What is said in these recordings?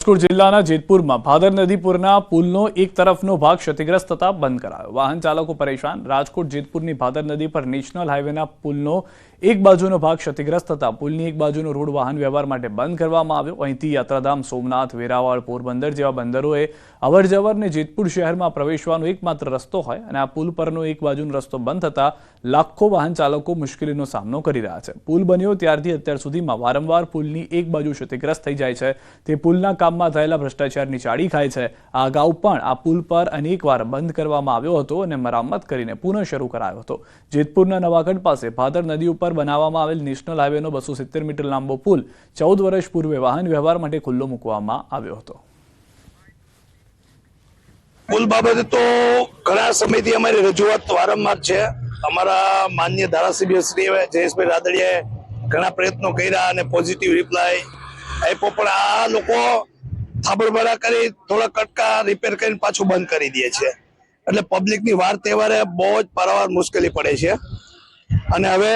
રાજકોટ જિલ્લાના જેતપુરમાં ભાદર નદી પૂરના પુલનો એક તરફનો ભાગ ક્ષતિગ્રસ્ત થતા બંધ કરાયો। વાહન ચાલકો પરેશાન। રાજકોટ જેતપુરની ભાદર નદી પર નેશનલ હાઈવેના પુલનો એક બાજુનો ભાગ ક્ષતિગ્રસ્ત થતા પુલની એક બાજુનો રોડ વાહન વ્યવહાર માટે બંધ કરવામાં આવ્યો। અહીંથી યાત્રાધામ, સોમનાથ, વેરાવળ, પોરબંદર જેવા બંદરોએ અવરજવરને જેતપુર શહેરમાં પ્રવેશવાનો એકમાત્ર રસ્તો હોય અને આ પુલ પરનો એક બાજુનો રસ્તો બંધ થતા લાખો વાહન ચાલકો મુશ્કેલીનો સામનો કરી રહ્યા છે। પુલ બન્યો ત્યારથી અત્યાર સુધીમાં વારંવાર પુલની એક બાજુ ક્ષતિગ્રસ્ત થઈ જાય છે। તે પુલના કામમાં થયેલા ભ્રષ્ટાચારની ચાડી ખાય છે। આ અગાઉ પણ આ પુલ પર અનેકવાર બંધ કરવામાં આવ્યો હતો અને મરામત કરીને પુનઃ શરૂ કરાયો હતો। જેતપુરના નવાગઢ પાસે ભાદર નદી ઉપર બનાવવામાં આવેલ નેશનલ હાઈવેનો 270 મીટર લાંબો પુલ 14 વર્ષ પૂર્વે વાહન વ્યવહાર માટે ખુલ્લો મૂકવામાં આવ્યો હતો। પુલ બાબતે તો ઘણા સમયથી અમારી રજૂઆત વારંવાર છે। અમારા માન્ય ધારાસભ્ય શ્રી જયેશભાઈ રાદડિયાએ ઘણા પ્રયત્નો કર્યા અને પોઝિટિવ રિપ્લાય આપ્યો, પણ આ લોકો થાબડબડા કરી થોડા કટકા રિપેર કરીને પાછું બંધ કરી દે છે, એટલે પબ્લિકની વાર તહેવારે બહુ જ પારાવાર મુશ્કેલી પડે છે। અને હવે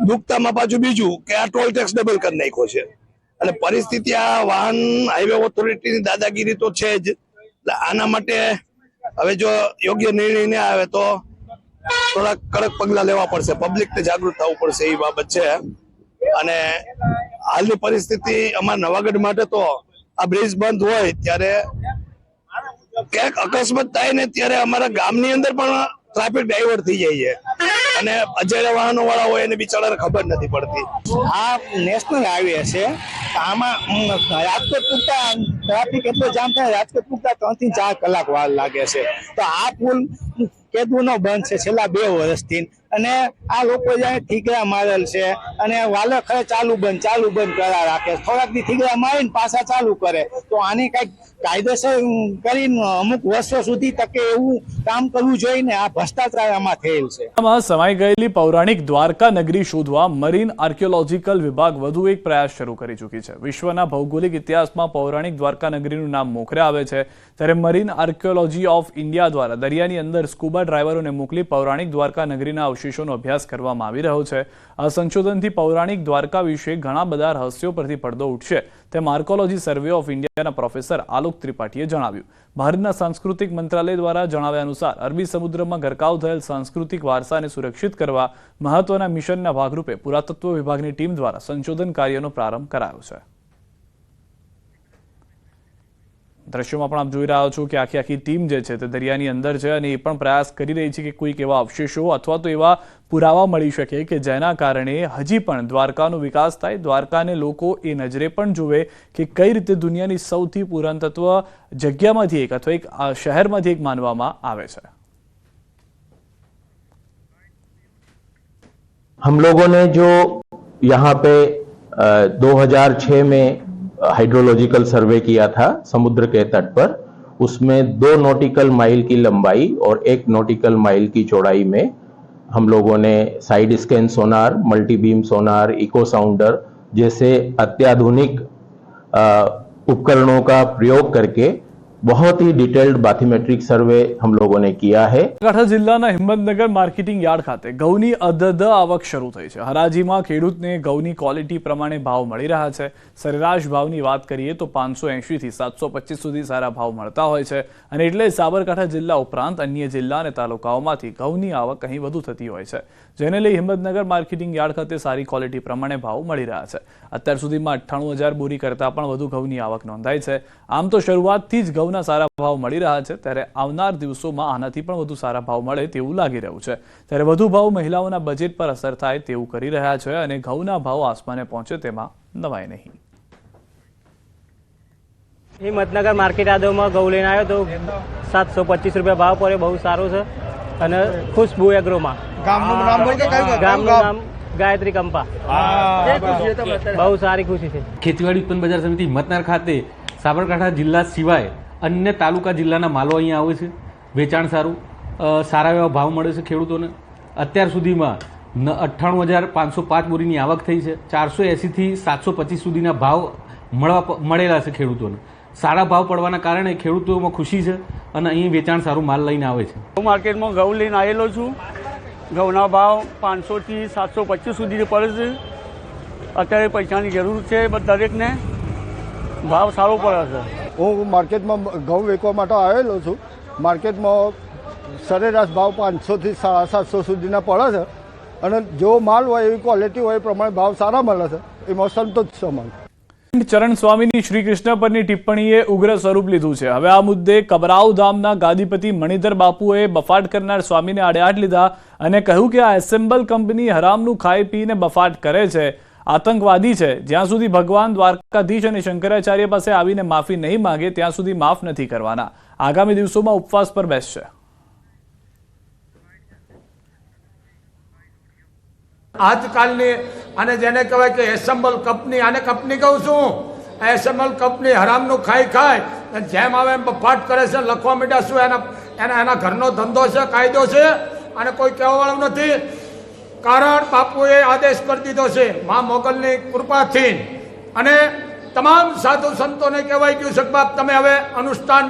દુખતામાં પાછું બીજું કે આ ટોલ ટેક્સ ડબલ કરી નાખ્યો છે, એટલે પરિસ્થિતિ આ વાહન હાઈવે ઓથોરિટીની દાદાગીરી તો છે જ। આના માટે હવે જો યોગ્ય નિર્ણય ન આવે તો થોડા કડક પગલા લેવા પડશે, પબ્લિકને જાગૃત થવું પડશે એ બાબત છે। અને હાલની પરિસ્થિતિ અમારા નવાગઢ માટે તો આ બ્રિજ બંધ હોય ત્યારે ક્યાંક અકસ્માત થાય ને ત્યારે અમારા ગામની અંદર પણ ટ્રાફિક ડાયવર્ટ થઈ જાય છે અને અજાણ્યા વાહનો વાળા હોય એને બિચારાને ખબર નથી પડતી। આ નેશનલ હાઈવે છે, આમાં રાજકોટ પૂરતા ટ્રાફિક એટલો જામ થાય, રાજકોટ પૂરતા 3 થી 4 કલાક વાર લાગે છે। તો આ પુલ કેદુનો બંધ છે છેલ્લા 2 વર્ષથી, અને આ લોકો જાય ઠીકરા મારેલ છે અને વાલે ખરે ચાલુ બંધ કરા રાખે, થોડાક દી ઠીકરા મારીને પાછા ચાલુ કરે। તો આની કઈક કાયદેસર કરીને અમુક વર્ષો સુધી તકે એવું કામ કરવું જોઈએ ને, આ ભ્રષ્ટાચાર આમાં થયેલ છે। સમાઈ ગયેલી પૌરાણિક દ્વારકા નગરી શોધવા મરીન આર્કિયોલોજીકલ વિભાગ વધુ એક પ્રયાસ શરૂ કરી ચૂકી છે। વિશ્વના ભૌગોલિક ઇતિહાસમાં પૌરાણિક દ્વારકા નગરીનું નામ મોખરે આવે છે, ત્યારે મરીન આર્કિયોલોજી ઓફ ઇન્ડિયા દ્વારા દરિયાની અંદર સ્કુબા ડ્રાઈવરોને મોકલી પૌરાણિક દ્વારકા નગરીના અવશેષોનો અભ્યાસ કરવામાં આવી રહ્યો છે। આ સંશોધનથી પૌરાણિક દ્વારકા વિશે ઘણા બધા રહસ્યો પરથી પડદો ઉઠશે, તેમ આર્કોલોજી સર્વે ઓફ ઇન્ડિયાના પ્રોફેસર આલોક ત્રિપાઠીએ જણાવ્યું। ભારતના સાંસ્કૃતિક મંત્રાલય દ્વારા જણાવ્યા અનુસાર અરબી સમુદ્રમાં ગરકાવ થયેલ સાંસ્કૃતિક વારસાને સુરક્ષિત કરવા મહત્વના મિશનના ભાગરૂપે પુરાતત્વ વિભાગની ટીમ દ્વારા સંશોધન કાર્યનો પ્રારંભ કરાયો છે। દ્રશ્યોમાં પણ આપ જોઈ રહ્યા છો કે આખી ટીમ જે છે તે દરિયાની અંદર છે અને એ પણ પ્રયાસ કરી રહી છે કે કોઈક એવા અવશેષો અથવા તો એવા પુરાવા મળી શકે કે જેના કારણે હજી પણ દ્વારકાનો વિકાસ થાય, દ્વારકાને લોકો એ નજરે પણ જોવે કે કઈ રીતે દુનિયાની સૌથી પુરાતત્વ જગ્યામાંથી એક અથવા એક શહેરમાંથી એક માનવામાં આવે છે। हम लोगों ने जो यहाँ पे 2006 में हाइड्रोलॉजिकल सर्वे किया था समुद्र के तट पर, उसमें 2 नॉटिकल माइल की लंबाई और 1 नॉटिकल माइल की चौड़ाई में हम लोगों ने साइड स्कैन सोनार, मल्टी बीम सोनार, इको साउंडर जैसे अत्याधुनिक उपकरणों का प्रयोग करके बहुत ही डिटेल्ड बाथीमेट्रिक सर्वे हम लोगों ने किया है। બનાસકાંઠા જિલ્લાના હિંમતનગર માર્કેટિંગ યાર્ડ ખાતે ઘઉંની અધધ આવક શરૂ થઈ છે। હરાજીમાં ખેડૂતને ઘઉંની ક્વોલિટી પ્રમાણે ભાવ મળી રહ્યા છે। સરેરાશ ભાવની વાત કરીએ તો 580 થી 725 સુધી સારા ભાવ મળતા હોય છે, અને એટલે સાબરકાંઠા જિલ્લા ઉપરાંત અન્ય જિલ્લા અને તાલુકાઓમાંથી ઘઉંની આવક અહીં વધુ થતી હોય છે, જેને લઈ હિંમતનગર માર્કેટિંગ યાર્ડ ખાતે સારી ક્વોલિટી પ્રમાણે ભાવ મળી રહ્યા છે। અત્યાર સુધીમાં 98000 બોરી કરતાં પણ વધુ ઘઉંની આવક નોંધાઈ છે। આમ તો શરૂઆતથી જ ઘઉંના સારા ભાવ મળી રહ્યા છે, ત્યારે આવનાર દિવસોમાં આનાથી પણ વધુ સારા ભાવ મળે તેવું લાગી રહ્યું છે। ત્યારે વધુ ભાવ મહિલાઓના બજેટ પર અસર થાય તેવું કરી રહ્યા છે, અને ઘઉંના ભાવ આસમાને પહોંચે તેમાં નવાઈ નહીં। હિંમતનગર માર્કેટ યાર્ડમાં ઘઉં લઈને આવ્યો તો 725 રૂપિયા ભાવ પડે, બહુ સારું છે। અને ખુશ્બુ એગ્રોમાં ગામનું નામ ગાયત્રી કંપા, બહુ સારી ખુશી છે। ખેતીવાડી ઉત્પન્ન બજાર સમિતિ હિંમતનગર ખાતે સાબરકાંઠા જિલ્લા સિવાય અન્ય તાલુકા જિલ્લાના માલો અહીંયા આવે છે। વેચાણ સારું, સારા એવા ભાવ મળે છે ખેડૂતોને। અત્યાર સુધીમાં 98,505 બોરીની આવક થઈ છે। 480 થી 725 સુધીના ભાવ મળેલા છે ખેડૂતોને। સારા ભાવ પડવાના કારણે ખેડૂતોમાં ખુશી છે અને અહીં વેચાણ સારું માલ લઈને આવે છે। માર્કેટમાં ઘઉં લઈને આવેલો છું। ઘઉંના ભાવ 500 થી 725 સુધી પડે છે। અત્યારે પૈસાની જરૂર છે દરેકને, ભાવ સારું પડે છે. હું માર્કેટમાં ઘઉં વેચવા માટે આવેલો છું. માર્કેટમાં સરેરાશ ભાવ 500 થી 750 સુધીના પડે છે અને જો માલ હોય એવી ક્વોલિટી હોય એ પ્રમાણે ભાવ સારા મળે છે. એમાં સંતોષ છે અમારો. ચરણ સ્વામીની શ્રી કૃષ્ણ પરની ટિપ્પણીએ ઉગ્ર સ્વરૂપ લીધું છે. હવે આ મુદ્દે કબરાઉ ધામના ગાદીપતિ મણિધર બાપુએ બફાટ કરનાર સ્વામીને આડેહાથ લીધા અને કહ્યું કે આ એસેમ્બલ કંપની હરામનું ખાઈ પીને બફાટ કરે છે, આતંકવાદી છે. જ્યાં સુધી ભગવાન દ્વારકાધીશ અને શંકરાચાર્ય પાસે આવીને માફી નહીં માંગે ત્યાં સુધી માફ નથી કરવાના. આગામી દિવસોમાં ઉપવાસ પર બેસશે. આજકાલની અને જેને કહેવાય કે એસેમ્બલ કંપની, આને કંપની કહું છું, એસેમ્બલ કંપની હરામનું ખાય જેમ આવે એમ બફાટ કરે છે, લખવા માંડ્યા. શું એના ઘરનો ધંધો છે, કાયદો છે અને કોઈ કહેવાવાળું નથી. કારણ બાપુએ આદેશ કરી દીધો છે મા મોગલની કૃપાથી અને તમામ સાધુ સંતોને કહેવાય ગયું છે કે બાપ તમે હવે અનુષ્ઠાન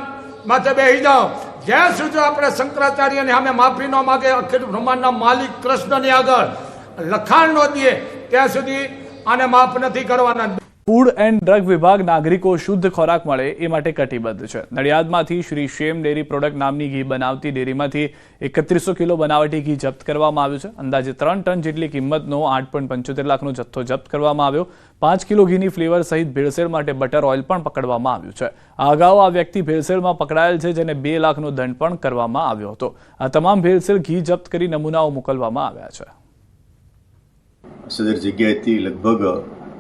માથે બેસી જાઓ. જ્યાં સુધી આપણે શંકરાચાર્યને સામે માફી ન માગે, અખિલ બ્રહ્માંડના માલિક કૃષ્ણની આગળ લખાણ ન દે ત્યાં સુધી આને માફ નથી કરવાના. ફૂડ એન્ડ ડ્રગ વિભાગ નાગરિકો શુદ્ધ ખોરાક મળે એ માટે કટિબદ્ધ છે. નડિયાદમાંથી શ્રી શેમ ડેરી પ્રોડક્ટ નામની ઘી બનાવતી ડેરીમાંથી 3100 કિલો બનાવટી ઘી જપ્ત કરવામાં આવ્યું છે. અંદાજે 3 ટન જેટલી કિંમતનો 8.75 લાખનો જથ્થો જપ્ત કરવામાં આવ્યો. 5 કિલો ઘીની ફ્લેવર સહિત ભેળસેળ માટે બટર ઓઇલ પણ પકડવામાં આવ્યું છે. આ અગાઉ આ વ્યક્તિ ભેળસેળમાં પકડાયેલ છે, જેને 2 લાખનો દંડ પણ કરવામાં આવ્યો હતો. આ તમામ ભેળસેળ ઘી જપ્ત કરી નમૂનાઓ મોકલવામાં આવ્યા છે. સદર જગ્યાએથી લગભગ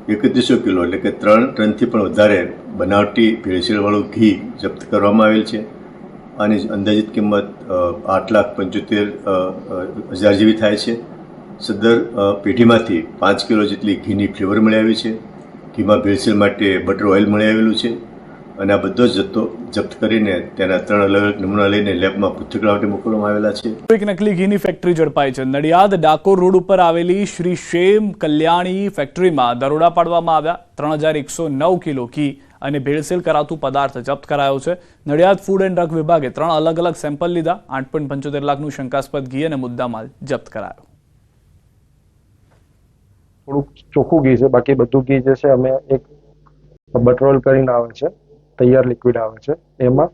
3100 કિલો એટલે કે 3 ટનથી પણ વધારે બનાવટી ભેળસેળવાળું ઘી જપ્ત કરવામાં આવેલ છે. આની અંદાજિત કિંમત 8,75,000 જેવી થાય છે. સદર પેઢીમાંથી 5 કિલો જેટલી ઘીની ફ્લેવર મળી આવી છે. ઘીમાં ભેળસેળ માટે બટર ઓઇલ મળી આવેલું છે અને આ બધો જથ્થો જપ્ત કરીને તેના 3 અલગ અલગ નમૂના લઈને લેબમાં પૃથ્થકરણ માટે મોકલવામાં આવેલા છે. એક નકલી ઘીની ફેક્ટરી ઝડપાઈ છે. નડિયાદ ડાકોર રોડ ઉપર આવેલી શ્રી શેમ કલ્યાણી ફેક્ટરીમાં દરોડા પાડવામાં આવ્યા. 3109 કિલો ઘી અને ભેળસેળ કરાતું પદાર્થ જપ્ત કરાયો છે. નડિયાદ ફૂડ એન્ડ ડ્રગ વિભાગે 3 અલગ અલગ સેમ્પલ લીધા. 8.75 લાખનું શંકાસ્પદ ઘી અને મુદ્દામાલ જપ્ત કરાયો. થોડુંક ચોખ્ખું ઘી છે, બાકી બધું ઘી જે છે અમે એક બટર ઓઇલ કરીને આવે છે, તૈયાર લિક્વિડ આવે છે, એમાં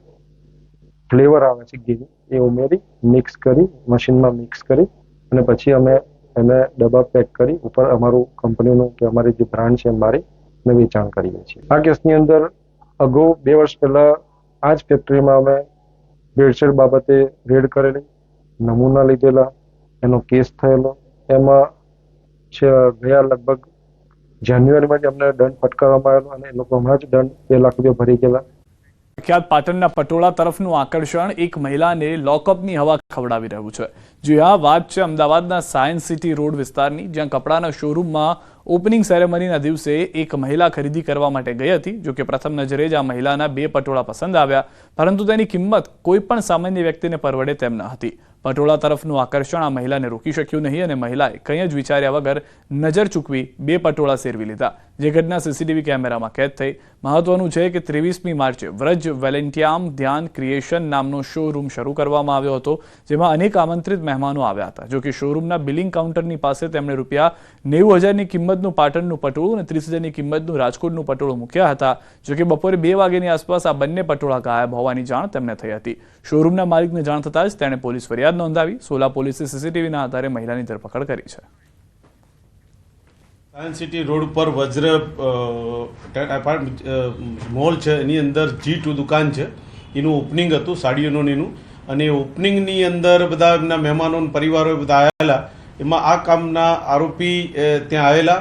ફ્લેવર આવે છે ઘીની, એ ઉમેરી મિક્સ કરી મશીનમાં મિક્સ કરી અને પછી અમે એને ડબ્બા પેક કરી ઉપર અમારું કંપનીનું કે અમારી જે બ્રાન્ડ છે મારી ને વેચાણ કરીએ છીએ. આ કેસની અંદર અગાઉ 2 વર્ષ પહેલા આ જ ફેક્ટરીમાં અમે ભેળસેળ બાબતે રેડ કરેલી, નમૂના લીધેલા, એનો કેસ થયેલો. એમાં ગયા લગભગ જાન્યુઆરીમાં જ અમને દંડ ફટકારવામાં આવેલો અને એ લોકો હમણાં જ દંડ 2 લાખ રૂપિયા ભરી ગયેલા. પ્રખ્યાત પાટણના પટોળા તરફનું આકર્ષણ એક મહિલાને લોકઅપની હવા ખવડાવી રહ્યું છે. જે આ વાત છે અમદાવાદના સાયન્સ સિટી રોડ વિસ્તારની, જ્યાં કપડાના શોરૂમમાં ઓપનિંગ સેરેમનીના દિવસે એક મહિલા ખરીદી કરવા માટે ગઈ હતી. જોકે પ્રથમ નજરે જ આ મહિલાના 2 પટોળા પસંદ આવ્યા, પરંતુ તેની કિંમત કોઈ પણ સામાન્ય વ્યક્તિને પરવડે તેમ ન હતી. પટોળા તરફનું આકર્ષણ આ મહિલાને રોકી શક્યું નહીં અને મહિલાએ કંઈ જ વિચાર્યા વગર નજર ચૂકવી 2 પટોળા સેરવી લીધા, જે ઘટના સીસીટીવી કેમેરામાં કેદ થઈ. મહત્વનું છે કે 23મી માર્ચે વ્રજ વેલેન્ટિયામ ધ્યાન ક્રિએશન નામનો શોરૂમ શરૂ કરવામાં આવ્યો હતો, જેમાં અનેક આમંત્રિત મહેમાનો આવ્યા હતા. જોકે શોરૂમના બિલિંગ કાઉન્ટરની પાસે તેમણે ₹90,000ની કિંમતનું પાટણનું પટોળું અને 30,000ની કિંમતનું રાજકોટનું પટોળું મૂક્યા હતા. જોકે બપોરે 2 વાગ્યાની આસપાસ આ બંને પટોળા ગાયબ હોવાની જાણ તેમને થઈ હતી. શોરૂમના માલિકને જાણ થતાં જ તેણે પોલીસ ફરિયાદ નોંધાવી. સોલા પોલીસે સીસીટીવીના આધારે મહિલાની ધરપકડ કરી છે. સાયન્સ સિટી રોડ પર વજ્ર મોલ છે, એની અંદર G2 દુકાન છે, એનું ઓપનિંગ હતું સાડીઓનું એનું, અને ઓપનિંગની અંદર બધા એમના મહેમાનો પરિવારો બધા આવેલા. એમાં આ કામના આરોપી ત્યાં આવેલા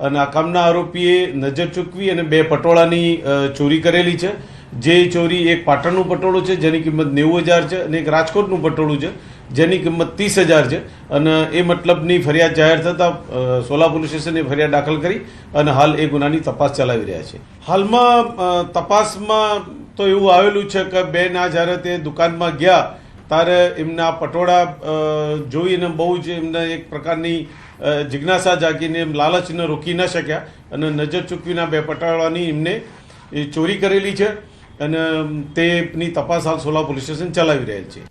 અને આ કામના આરોપીએ નજર ચૂકવી અને 2 પટોળાની ચોરી કરેલી છે. જે ચોરી એક પાટણનું પટોળું છે જેની કિંમત 90,000 છે અને એક રાજકોટનું પટોળું છે જેની કિંમત 30,000 છે. અને એ મતલબની ફરિયાદ જાહેર થતાં સોલા પોલીસ સ્ટેશને ફરિયાદ દાખલ કરી અને હાલ એ ગુનાની તપાસ ચલાવી રહ્યા છે. હાલમાં તપાસમાં તો એવું આવેલું છે કે બેના જ્યારે તે દુકાનમાં ગયા ત્યારે એમના પટોળા જોઈને બહુ જ એમને એક પ્રકારની જિજ્ઞાસા જાગીને લાલચને રોકી ન શક્યા અને નજર ચૂકવીના 2 પટોળાની એમને ચોરી કરેલી છે અને તેની તપાસ હાલ સોલા પોલીસ સ્ટેશન ચલાવી રહેલ છે.